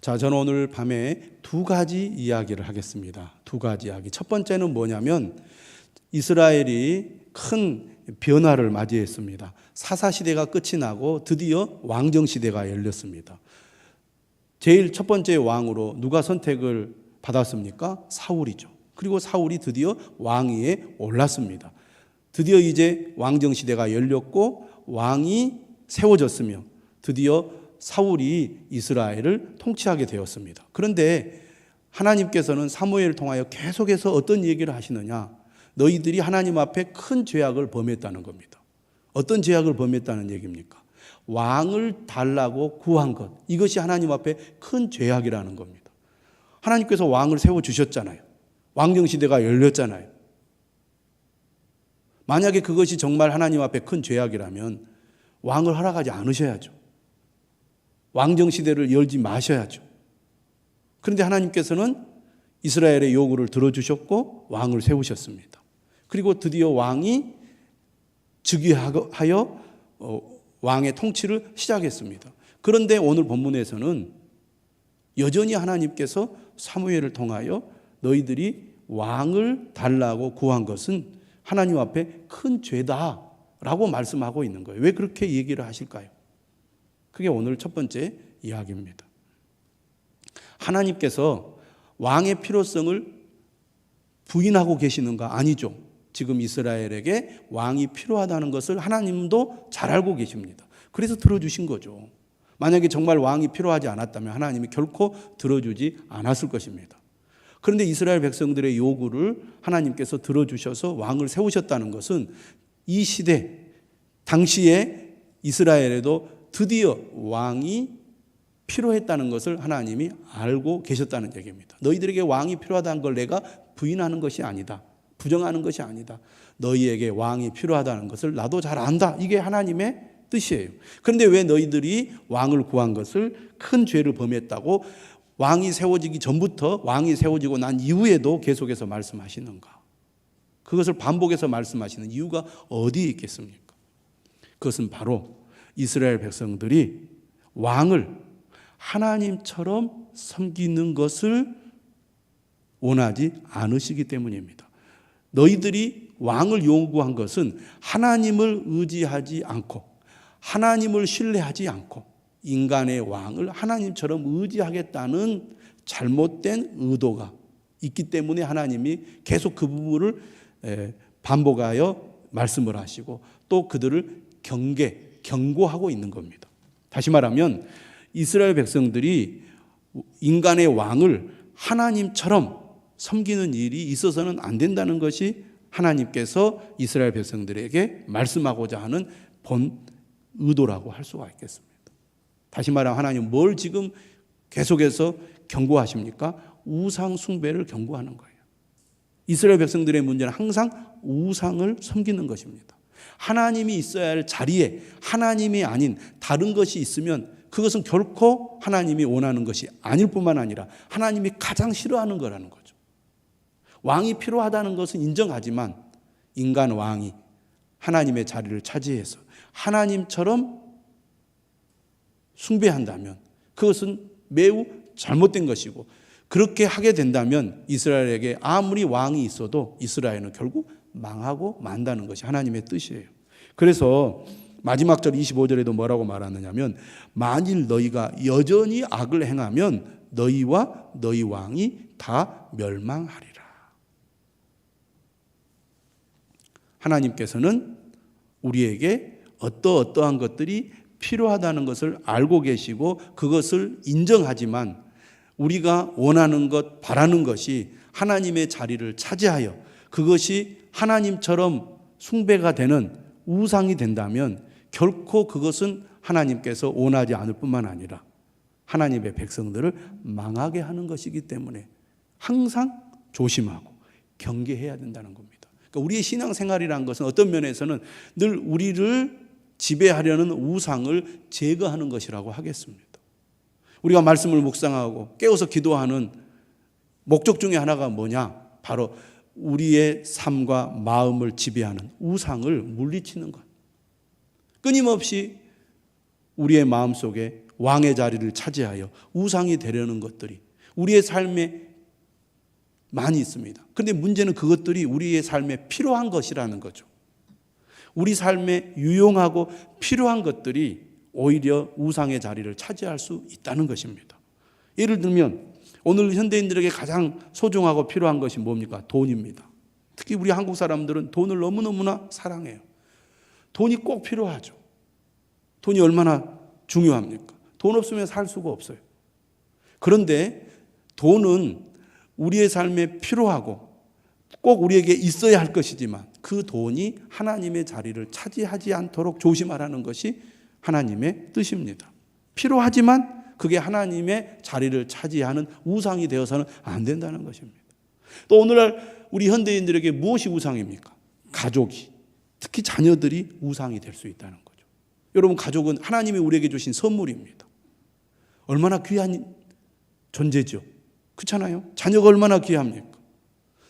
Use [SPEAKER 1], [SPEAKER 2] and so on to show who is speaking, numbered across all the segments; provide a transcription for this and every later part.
[SPEAKER 1] 저는 오늘 밤에 두 가지 이야기를 하겠습니다. 두 가지 이야기. 첫 번째는 뭐냐면 이스라엘이 큰 변화를 맞이했습니다. 사사시대가 끝이 나고 드디어 왕정시대가 열렸습니다. 제일 첫 번째 왕으로 누가 선택을 받았습니까? 사울이죠. 그리고 사울이 드디어 왕위에 올랐습니다. 드디어 이제 왕정시대가 열렸고 왕이 세워졌으며 드디어 사울이 이스라엘을 통치하게 되었습니다. 그런데 하나님께서는 사무엘을 통하여 계속해서 어떤 얘기를 하시느냐? 너희들이 하나님 앞에 큰 죄악을 범했다는 겁니다. 어떤 죄악을 범했다는 얘기입니까? 왕을 달라고 구한 것. 이것이 하나님 앞에 큰 죄악이라는 겁니다. 하나님께서 왕을 세워주셨잖아요. 왕정시대가 열렸잖아요. 만약에 그것이 정말 하나님 앞에 큰 죄악이라면 왕을 허락하지 않으셔야죠. 왕정시대를 열지 마셔야죠. 그런데 하나님께서는 이스라엘의 요구를 들어주셨고 왕을 세우셨습니다. 그리고 드디어 왕이 즉위하여 왕의 통치를 시작했습니다. 그런데 오늘 본문에서는 여전히 하나님께서 사무엘을 통하여 너희들이 왕을 달라고 구한 것은 하나님 앞에 큰 죄다라고 말씀하고 있는 거예요. 왜 그렇게 얘기를 하실까요? 그게 오늘 첫 번째 이야기입니다. 하나님께서 왕의 필요성을 부인하고 계시는가? 아니죠. 지금 이스라엘에게 왕이 필요하다는 것을 하나님도 잘 알고 계십니다. 그래서 들어주신 거죠. 만약에 정말 왕이 필요하지 않았다면 하나님이 결코 들어주지 않았을 것입니다. 그런데 이스라엘 백성들의 요구를 하나님께서 들어주셔서 왕을 세우셨다는 것은 이 시대, 당시에 이스라엘에도 드디어 왕이 필요했다는 것을 하나님이 알고 계셨다는 얘기입니다. 너희들에게 왕이 필요하다는 걸 내가 부인하는 것이 아니다. 부정하는 것이 아니다. 너희에게 왕이 필요하다는 것을 나도 잘 안다. 이게 하나님의 뜻이에요. 그런데 왜 너희들이 왕을 구한 것을 큰 죄를 범했다고 왕이 세워지기 전부터 왕이 세워지고 난 이후에도 계속해서 말씀하시는가? 그것을 반복해서 말씀하시는 이유가 어디에 있겠습니까? 그것은 바로 이스라엘 백성들이 왕을 하나님처럼 섬기는 것을 원하지 않으시기 때문입니다. 너희들이 왕을 요구한 것은 하나님을 의지하지 않고 하나님을 신뢰하지 않고 인간의 왕을 하나님처럼 의지하겠다는 잘못된 의도가 있기 때문에 하나님이 계속 그 부분을 반복하여 말씀을 하시고 또 그들을 경고하고 있는 겁니다. 다시 말하면 이스라엘 백성들이 인간의 왕을 하나님처럼 섬기는 일이 있어서는 안 된다는 것이 하나님께서 이스라엘 백성들에게 말씀하고자 하는 본 의도라고 할 수가 있겠습니다. 다시 말하면 하나님 뭘 지금 계속해서 경고하십니까? 우상 숭배를 경고하는 거예요. 이스라엘 백성들의 문제는 항상 우상을 섬기는 것입니다. 하나님이 있어야 할 자리에 하나님이 아닌 다른 것이 있으면 그것은 결코 하나님이 원하는 것이 아닐 뿐만 아니라 하나님이 가장 싫어하는 거라는 거죠. 왕이 필요하다는 것은 인정하지만 인간 왕이 하나님의 자리를 차지해서 하나님처럼 숭배한다면 그것은 매우 잘못된 것이고 그렇게 하게 된다면 이스라엘에게 아무리 왕이 있어도 이스라엘은 결국 망하고 만다는 것이 하나님의 뜻이에요. 그래서 마지막 절 25절에도 뭐라고 말하느냐면 만일 너희가 여전히 악을 행하면 너희와 너희 왕이 다 멸망하리라. 하나님께서는 우리에게 어떠한 것들이 필요하다는 것을 알고 계시고 그것을 인정하지만 우리가 원하는 것, 바라는 것이 하나님의 자리를 차지하여 그것이 하나님처럼 숭배가 되는 우상이 된다면 결코 그것은 하나님께서 원하지 않을 뿐만 아니라 하나님의 백성들을 망하게 하는 것이기 때문에 항상 조심하고 경계해야 된다는 겁니다. 그러니까 우리의 신앙생활이라는 것은 어떤 면에서는 늘 우리를 지배하려는 우상을 제거하는 것이라고 하겠습니다. 우리가 말씀을 묵상하고 깨어서 기도하는 목적 중에 하나가 뭐냐? 바로 우리의 삶과 마음을 지배하는 우상을 물리치는 것. 끊임없이 우리의 마음속에 왕의 자리를 차지하여 우상이 되려는 것들이 우리의 삶에 많이 있습니다. 그런데 문제는 그것들이 우리의 삶에 필요한 것이라는 거죠. 우리 삶에 유용하고 필요한 것들이 오히려 우상의 자리를 차지할 수 있다는 것입니다. 예를 들면 오늘 현대인들에게 가장 소중하고 필요한 것이 뭡니까? 돈입니다. 특히 우리 한국 사람들은 돈을 너무너무나 사랑해요. 돈이 꼭 필요하죠. 돈이 얼마나 중요합니까? 돈 없으면 살 수가 없어요. 그런데 돈은 우리의 삶에 필요하고 꼭 우리에게 있어야 할 것이지만 그 돈이 하나님의 자리를 차지하지 않도록 조심하라는 것이 하나님의 뜻입니다. 필요하지만 그게 하나님의 자리를 차지하는 우상이 되어서는 안 된다는 것입니다. 또 오늘날 우리 현대인들에게 무엇이 우상입니까? 가족이, 특히 자녀들이 우상이 될 수 있다는 거죠. 여러분, 가족은 하나님이 우리에게 주신 선물입니다. 얼마나 귀한 존재죠. 그렇잖아요? 자녀가 얼마나 귀합니까?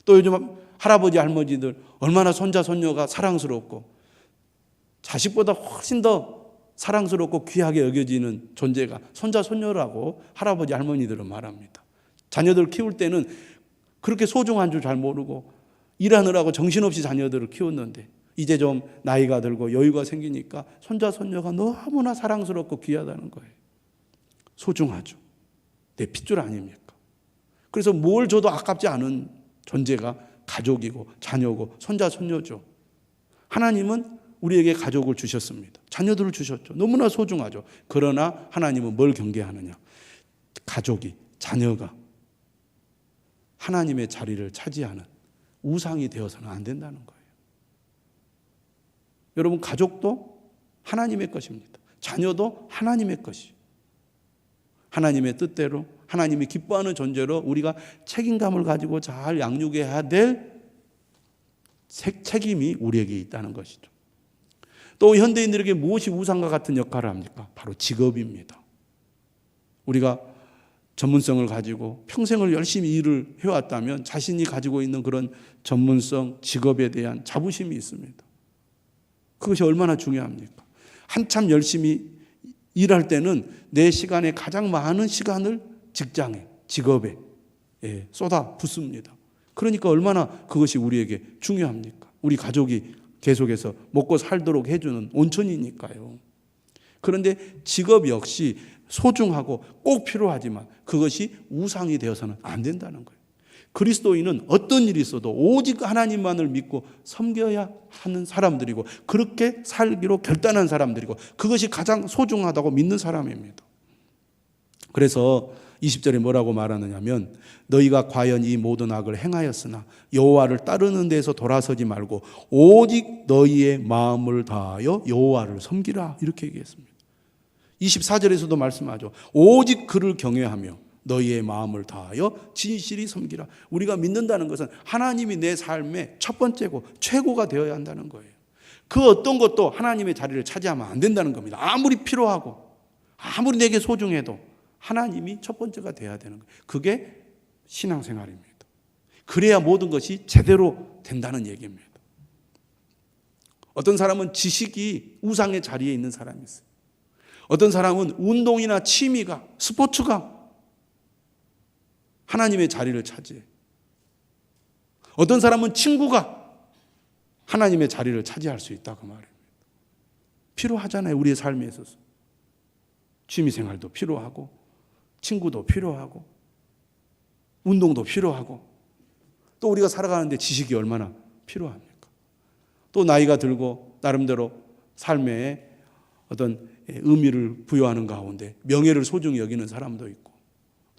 [SPEAKER 1] 또 요즘 할아버지 할머니들 얼마나 손자 손녀가 사랑스럽고 자식보다 훨씬 더 사랑스럽고 귀하게 여겨지는 존재가 손자 손녀라고 할아버지 할머니들은 말합니다. 자녀들 키울 때는 그렇게 소중한 줄 잘 모르고 일하느라고 정신없이 자녀들을 키웠는데 이제 좀 나이가 들고 여유가 생기니까 손자 손녀가 너무나 사랑스럽고 귀하다는 거예요. 소중하죠. 내 핏줄 아닙니까? 그래서 뭘 줘도 아깝지 않은 존재가 가족이고 자녀고 손자 손녀죠. 하나님은 우리에게 가족을 주셨습니다. 자녀들을 주셨죠. 너무나 소중하죠. 그러나 하나님은 뭘 경계하느냐? 가족이, 자녀가 하나님의 자리를 차지하는 우상이 되어서는 안 된다는 거예요. 여러분, 가족도 하나님의 것입니다. 자녀도 하나님의 것이에요. 하나님의 뜻대로 하나님이 기뻐하는 존재로 우리가 책임감을 가지고 잘 양육해야 될 책임이 우리에게 있다는 것이죠. 또 현대인들에게 무엇이 우상과 같은 역할을 합니까? 바로 직업입니다. 우리가 전문성을 가지고 평생을 열심히 일을 해왔다면 자신이 가지고 있는 그런 전문성, 직업에 대한 자부심이 있습니다. 그것이 얼마나 중요합니까? 한참 열심히 일할 때는 내 시간에 가장 많은 시간을 직장에, 직업에 쏟아 붓습니다. 그러니까 얼마나 그것이 우리에게 중요합니까? 우리 가족이 계속해서 먹고 살도록 해주는 온천이니까요. 그런데 직업 역시 소중하고 꼭 필요하지만 그것이 우상이 되어서는 안 된다는 거예요. 그리스도인은 어떤 일이 있어도 오직 하나님만을 믿고 섬겨야 하는 사람들이고 그렇게 살기로 결단한 사람들이고 그것이 가장 소중하다고 믿는 사람입니다. 그래서 20절에 뭐라고 말하느냐면 너희가 과연 이 모든 악을 행하였으나 여호와를 따르는 데서 돌아서지 말고 오직 너희의 마음을 다하여 여호와를 섬기라 이렇게 얘기했습니다. 24절에서도 말씀하죠. 오직 그를 경외하며 너희의 마음을 다하여 진실히 섬기라. 우리가 믿는다는 것은 하나님이 내 삶의 첫 번째고 최고가 되어야 한다는 거예요. 그 어떤 것도 하나님의 자리를 차지하면 안 된다는 겁니다. 아무리 필요하고 아무리 내게 소중해도 하나님이 첫 번째가 돼야 되는 거예요. 그게 신앙생활입니다. 그래야 모든 것이 제대로 된다는 얘기입니다. 어떤 사람은 지식이 우상의 자리에 있는 사람이 있어요. 어떤 사람은 운동이나 취미가, 스포츠가 하나님의 자리를 차지해요. 어떤 사람은 친구가 하나님의 자리를 차지할 수 있다 그 말입니다. 필요하잖아요. 우리의 삶에 있어서. 취미생활도 필요하고 친구도 필요하고 운동도 필요하고 또 우리가 살아가는데 지식이 얼마나 필요합니까? 또 나이가 들고 나름대로 삶에 어떤 의미를 부여하는 가운데 명예를 소중히 여기는 사람도 있고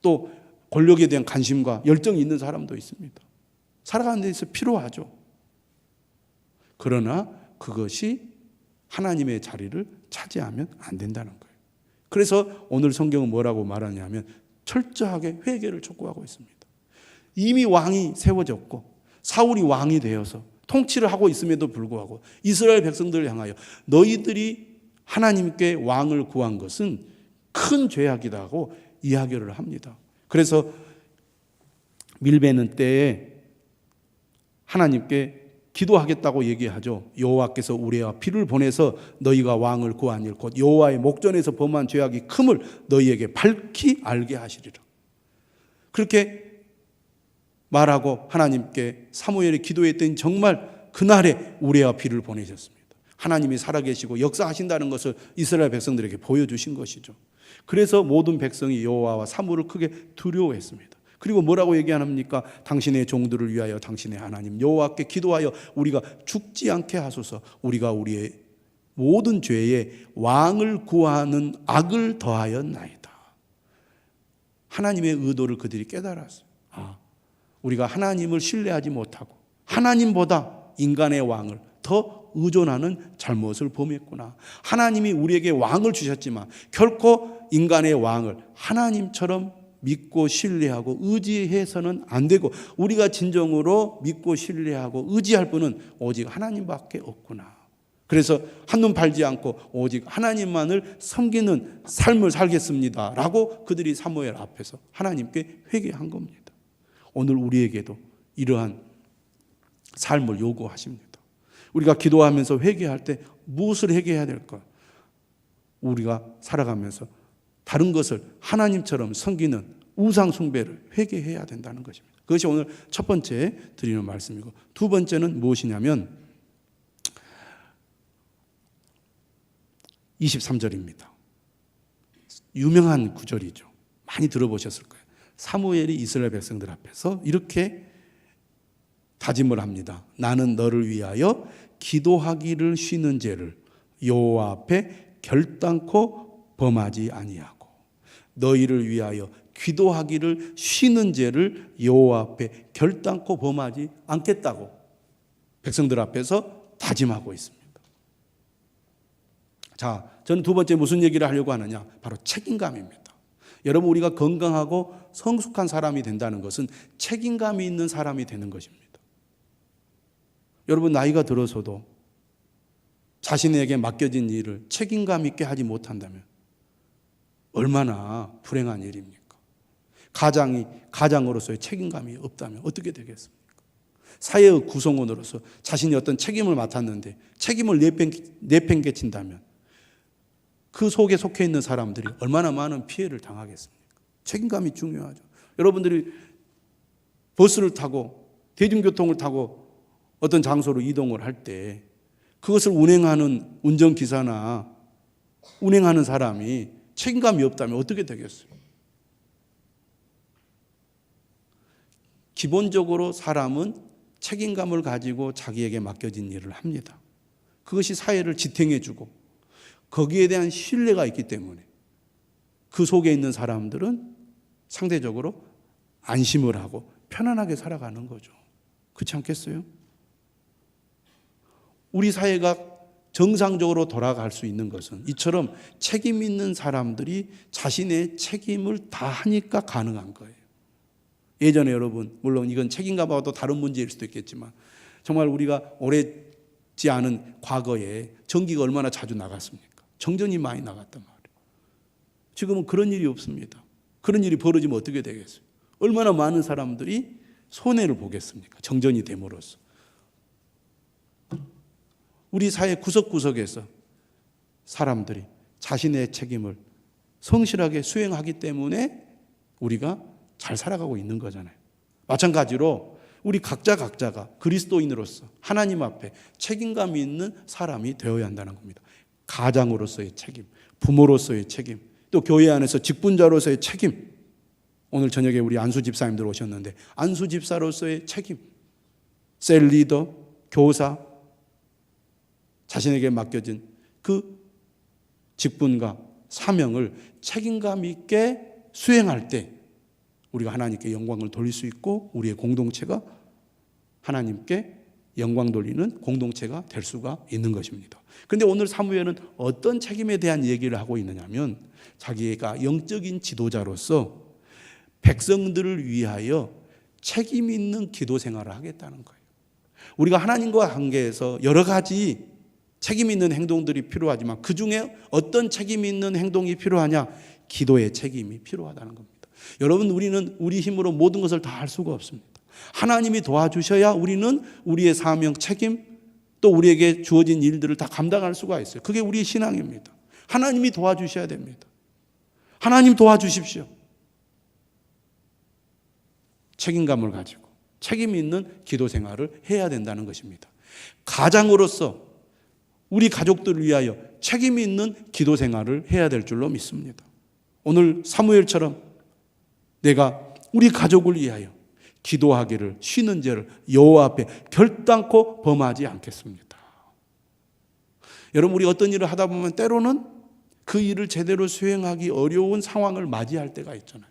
[SPEAKER 1] 또 권력에 대한 관심과 열정이 있는 사람도 있습니다. 살아가는 데 있어서 필요하죠. 그러나 그것이 하나님의 자리를 차지하면 안 된다는 거예요. 그래서 오늘 성경은 뭐라고 말하냐면 철저하게 회개를 촉구하고 있습니다. 이미 왕이 세워졌고 사울이 왕이 되어서 통치를 하고 있음에도 불구하고 이스라엘 백성들을 향하여 너희들이 하나님께 왕을 구한 것은 큰 죄악이다 하고 이야기를 합니다. 그래서 밀베는 때에 하나님께 기도하겠다고 얘기하죠. 여호와께서 우레와 피를 보내서 너희가 왕을 구하니를 곧 여호와의 목전에서 범한 죄악이 큼을 너희에게 밝히 알게 하시리라. 그렇게 말하고 하나님께 사무엘이 기도했더니 정말 그날에 우레와 피를 보내셨습니다. 하나님이 살아계시고 역사하신다는 것을 이스라엘 백성들에게 보여주신 것이죠. 그래서 모든 백성이 여호와와 사무엘을 크게 두려워했습니다. 그리고 뭐라고 얘기합니까? 당신의 종들을 위하여 당신의 하나님 여호와께 기도하여 우리가 죽지 않게 하소서. 우리가 우리의 모든 죄에 왕을 구하는 악을 더하였나이다. 하나님의 의도를 그들이 깨달았어요. 우리가 하나님을 신뢰하지 못하고 하나님보다 인간의 왕을 더 의존하는 잘못을 범했구나. 하나님이 우리에게 왕을 주셨지만 결코 인간의 왕을 하나님처럼 믿고 신뢰하고 의지해서는 안 되고, 우리가 진정으로 믿고 신뢰하고 의지할 분은 오직 하나님밖에 없구나. 그래서 한눈 팔지 않고 오직 하나님만을 섬기는 삶을 살겠습니다 라고 그들이 사무엘 앞에서 하나님께 회개한 겁니다. 오늘 우리에게도 이러한 삶을 요구하십니다. 우리가 기도하면서 회개할 때 무엇을 회개해야 될까? 우리가 살아가면서 다른 것을 하나님처럼 섬기는 우상 숭배를 회개해야 된다는 것입니다. 그것이 오늘 첫 번째 드리는 말씀이고, 두 번째는 무엇이냐면 23절입니다. 유명한 구절이죠. 많이 들어보셨을 거예요. 사무엘이 이스라엘 백성들 앞에서 이렇게 다짐을 합니다. 나는 너를 위하여 기도하기를 쉬는 죄를 여호와 앞에 결단코 범하지 아니하고, 너희를 위하여 기도하기를 쉬는 죄를 여호와 앞에 결단코 범하지 않겠다고 백성들 앞에서 다짐하고 있습니다. 자, 저는 두 번째 무슨 얘기를 하려고 하느냐? 바로 책임감입니다. 여러분, 우리가 건강하고 성숙한 사람이 된다는 것은 책임감이 있는 사람이 되는 것입니다. 여러분, 나이가 들어서도 자신에게 맡겨진 일을 책임감 있게 하지 못한다면 얼마나 불행한 일입니까? 가장으로서의 책임감이 없다면 어떻게 되겠습니까? 사회의 구성원으로서 자신이 어떤 책임을 맡았는데 책임을 내팽개친다면 그 속에 속해 있는 사람들이 얼마나 많은 피해를 당하겠습니까? 책임감이 중요하죠. 여러분들이 버스를 타고 대중교통을 타고 어떤 장소로 이동을 할 때 그것을 운행하는 운전기사나 운행하는 사람이 책임감이 없다면 어떻게 되겠어요? 기본적으로 사람은 책임감을 가지고 자기에게 맡겨진 일을 합니다. 그것이 사회를 지탱해주고 거기에 대한 신뢰가 있기 때문에 그 속에 있는 사람들은 상대적으로 안심을 하고 편안하게 살아가는 거죠. 그렇지 않겠어요? 우리 사회가 정상적으로 돌아갈 수 있는 것은 이처럼 책임 있는 사람들이 자신의 책임을 다 하니까 가능한 거예요. 예전에 여러분, 물론 이건 책임감하고도 다른 문제일 수도 있겠지만 정말 우리가 오래지 않은 과거에 전기가 얼마나 자주 나갔습니까? 정전이 많이 나갔단 말이에요. 지금은 그런 일이 없습니다. 그런 일이 벌어지면 어떻게 되겠어요? 얼마나 많은 사람들이 손해를 보겠습니까? 정전이 됨으로써. 우리 사회 구석구석에서 사람들이 자신의 책임을 성실하게 수행하기 때문에 우리가 잘 살아가고 있는 거잖아요. 마찬가지로 우리 각자가 그리스도인으로서 하나님 앞에 책임감이 있는 사람이 되어야 한다는 겁니다. 가장으로서의 책임, 부모로서의 책임, 또 교회 안에서 직분자로서의 책임. 오늘 저녁에 우리 안수 집사님들 오셨는데 안수 집사로서의 책임, 셀 리더, 교사, 자신에게 맡겨진 그 직분과 사명을 책임감 있게 수행할 때 우리가 하나님께 영광을 돌릴 수 있고 우리의 공동체가 하나님께 영광 돌리는 공동체가 될 수가 있는 것입니다. 그런데 오늘 사무엘은 어떤 책임에 대한 얘기를 하고 있느냐면 자기가 영적인 지도자로서 백성들을 위하여 책임 있는 기도 생활을 하겠다는 거예요. 우리가 하나님과 관계에서 여러 가지 책임 있는 행동들이 필요하지만 그 중에 어떤 책임 있는 행동이 필요하냐? 기도의 책임이 필요하다는 겁니다. 여러분, 우리는 우리 힘으로 모든 것을 다 할 수가 없습니다. 하나님이 도와주셔야 우리는 우리의 사명, 책임, 또 우리에게 주어진 일들을 다 감당할 수가 있어요. 그게 우리의 신앙입니다. 하나님이 도와주셔야 됩니다. 하나님 도와주십시오. 책임감을 가지고 책임 있는 기도 생활을 해야 된다는 것입니다. 가장으로서 우리 가족들을 위하여 책임 있는 기도 생활을 해야 될 줄로 믿습니다. 오늘 사무엘처럼 내가 우리 가족을 위하여 기도하기를, 쉬는 죄를 여호와 앞에 결단코 범하지 않겠습니다. 여러분, 우리 어떤 일을 하다 보면 때로는 그 일을 제대로 수행하기 어려운 상황을 맞이할 때가 있잖아요.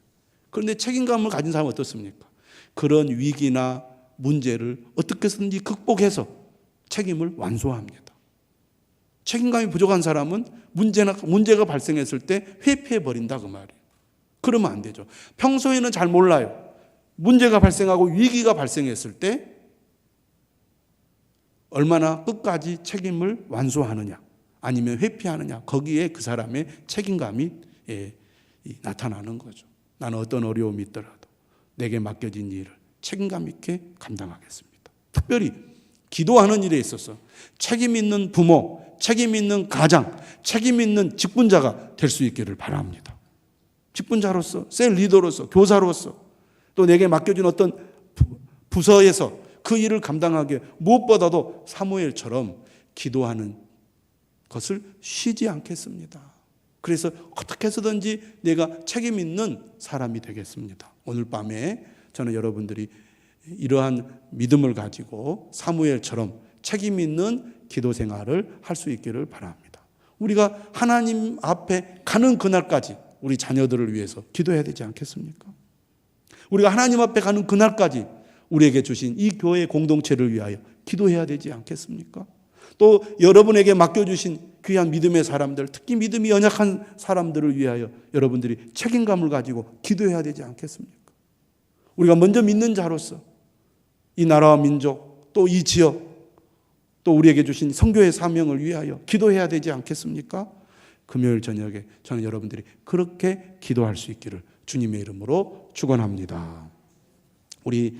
[SPEAKER 1] 그런데 책임감을 가진 사람은 어떻습니까? 그런 위기나 문제를 어떻게 해서든지 극복해서 책임을 완수합니다. 책임감이 부족한 사람은 문제가 발생했을 때 회피해버린다 그 말이에요. 그러면 안 되죠. 평소에는 잘 몰라요. 문제가 발생하고 위기가 발생했을 때 얼마나 끝까지 책임을 완수하느냐 아니면 회피하느냐, 거기에 그 사람의 책임감이 나타나는 거죠. 나는 어떤 어려움이 있더라도 내게 맡겨진 일을 책임감 있게 감당하겠습니다. 특별히 기도하는 일에 있어서 책임 있는 부모, 책임 있는 가장, 책임 있는 직분자가 될 수 있기를 바랍니다. 직분자로서, 셀 리더로서, 교사로서, 또 내게 맡겨진 어떤 부서에서 그 일을 감당하기에 무엇보다도 사무엘처럼 기도하는 것을 쉬지 않겠습니다. 그래서 어떻게 해서든지 내가 책임 있는 사람이 되겠습니다. 오늘 밤에 저는 여러분들이 이러한 믿음을 가지고 사무엘처럼 책임 있는 기도 생활을 할 수 있기를 바랍니다. 우리가 하나님 앞에 가는 그날까지 우리 자녀들을 위해서 기도해야 되지 않겠습니까? 우리가 하나님 앞에 가는 그날까지 우리에게 주신 이 교회 공동체를 위하여 기도해야 되지 않겠습니까? 또 여러분에게 맡겨주신 귀한 믿음의 사람들, 특히 믿음이 연약한 사람들을 위하여 여러분들이 책임감을 가지고 기도해야 되지 않겠습니까? 우리가 먼저 믿는 자로서 이 나라와 민족, 또 이 지역, 또 우리에게 주신 선교의 사명을 위하여 기도해야 되지 않겠습니까? 금요일 저녁에 저는 여러분들이 그렇게 기도할 수 있기를 주님의 이름으로 축원합니다. 우리